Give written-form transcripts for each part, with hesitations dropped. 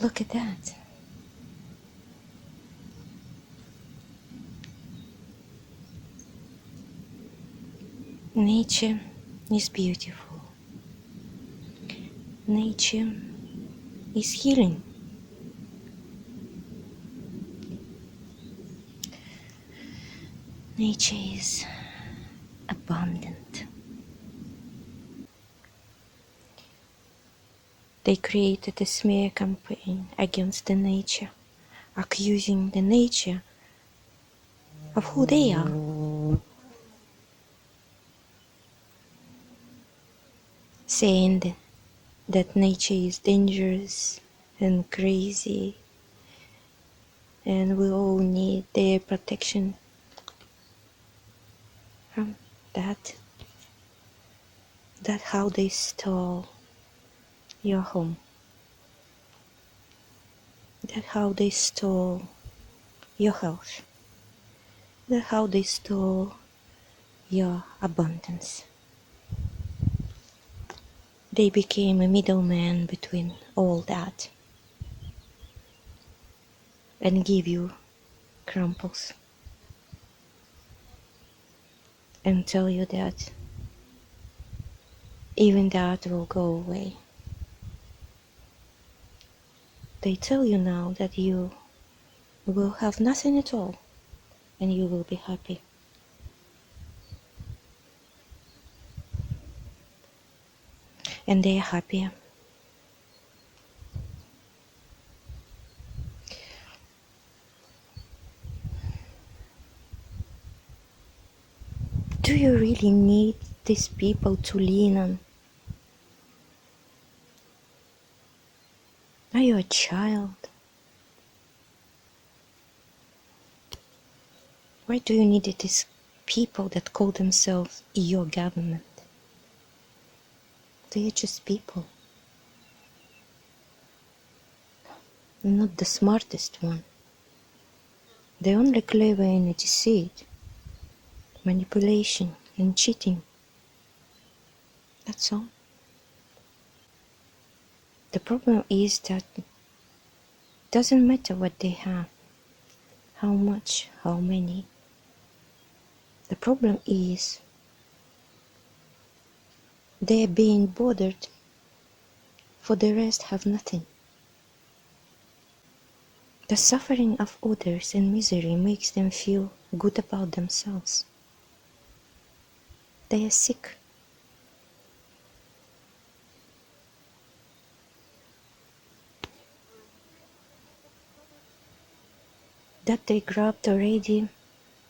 Look at that. Nature is beautiful. Nature is healing. Nature is abundant. They created a smear campaign against the nature, accusing the nature of who they are, saying that nature is dangerous and crazy and we all need their protection from that. That's how they stole your home. That's how they stole your health. That's how they stole your abundance. They became a middleman between all that and give you crumples and tell you that even that will go away. They tell you now that you will have nothing at all and you will be happy. And they are happier. Do you really need these people to lean on? Are you a child? Why do you need these people that call themselves your government? They are just people. Not the smartest one. They're only clever in deceit, manipulation, and cheating. That's all. The problem is that it doesn't matter what they have, how much, how many. The problem is they're being bothered, for the rest have nothing. The suffering of others and misery makes them feel good about themselves. They are sick. That they grabbed already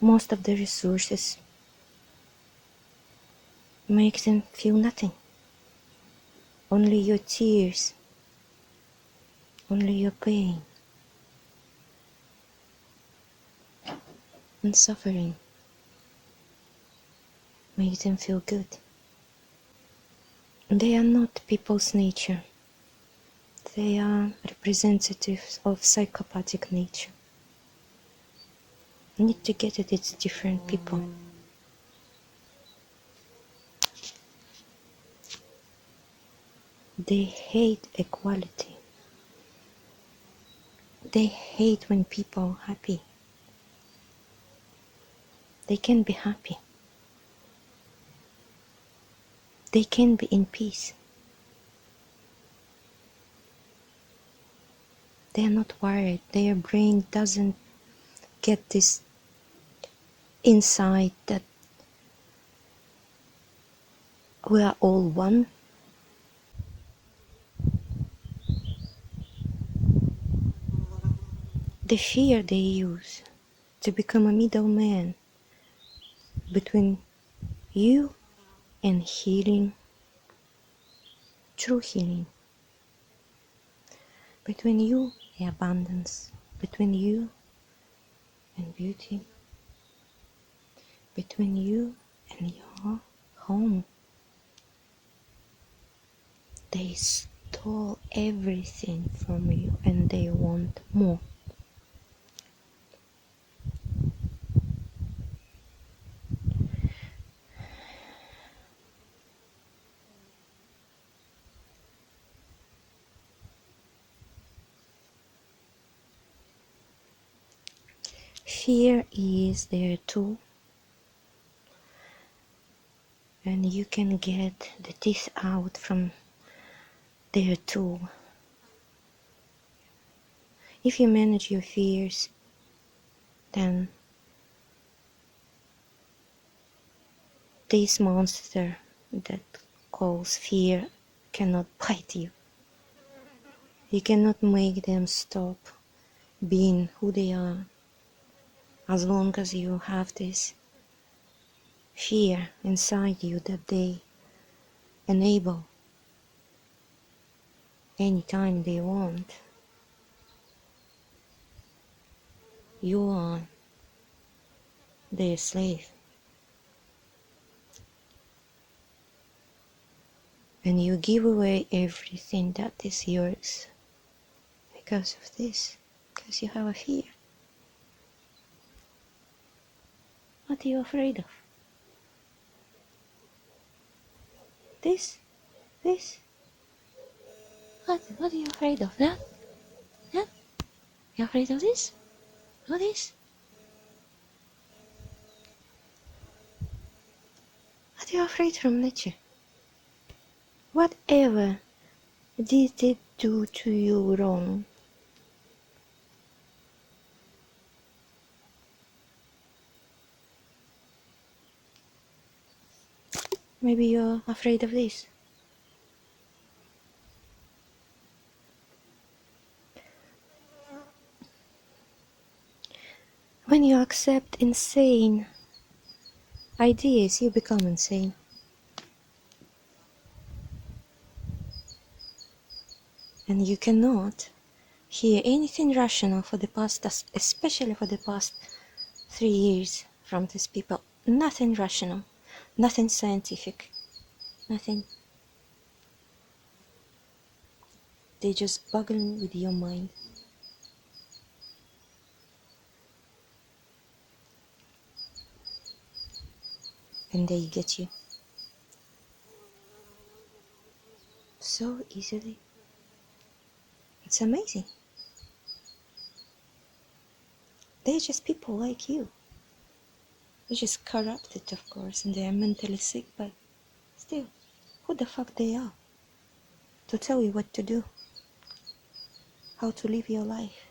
most of the resources makes them feel nothing. Only your tears, only your pain and suffering make them feel good. They are not people's nature. They are representatives of psychopathic nature. You need to get it, it's different people. They hate equality. They hate when people are happy. They can be happy. They can be in peace. They are not worried. Their brain doesn't get this insight that we are all one. The fear they use to become a middleman between you and healing, true healing, between you and abundance, between you and beauty, between you and your home. They stole everything from you and they want more. fear is their tool, and you can get the teeth out from their tool. If you manage your fears, then this monster that calls fear cannot bite you. You cannot make them stop being who they are as long as you have this fear inside you that they enable anytime they want. You are their slave, and you give away everything that is yours because of this, because you have a fear. What are you afraid of? This? This? What are you afraid of? That? That? You afraid of this? Or this? What are you afraid from nature? Whatever did it do to you wrong? Maybe you're afraid of this. When you accept insane ideas, you become insane. And you cannot hear anything rational for the past, especially for the past 3 years from these people. Nothing rational, nothing scientific, nothing. They just boggle with your mind. And they get you so easily. It's amazing. They're just people like you. They're just corrupted, of course, and they are mentally sick, but still, who the fuck they are to tell you what to do, how to live your life?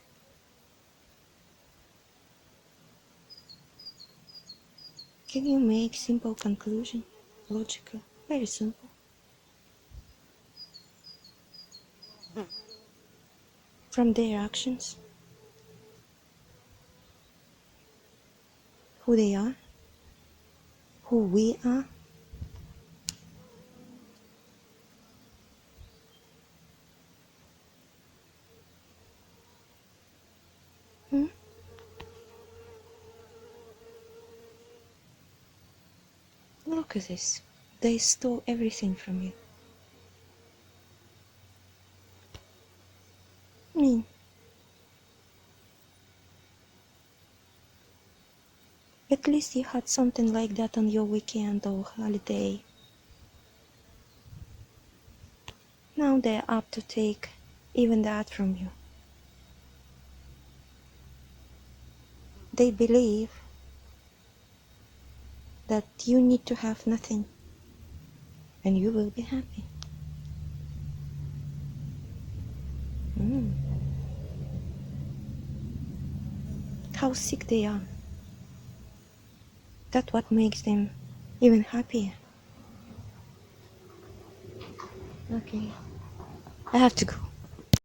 Can you make simple conclusion? Logical, very simple. From their actions, who they are, who we are. Hmm? Look at this. They stole everything from you. I mean, at least you had something like that on your weekend or holiday. Now they're up to take even that from you. They believe that you need to have nothing and you will be happy. How sick they are. That's what makes them even happier. Okay, I have to go.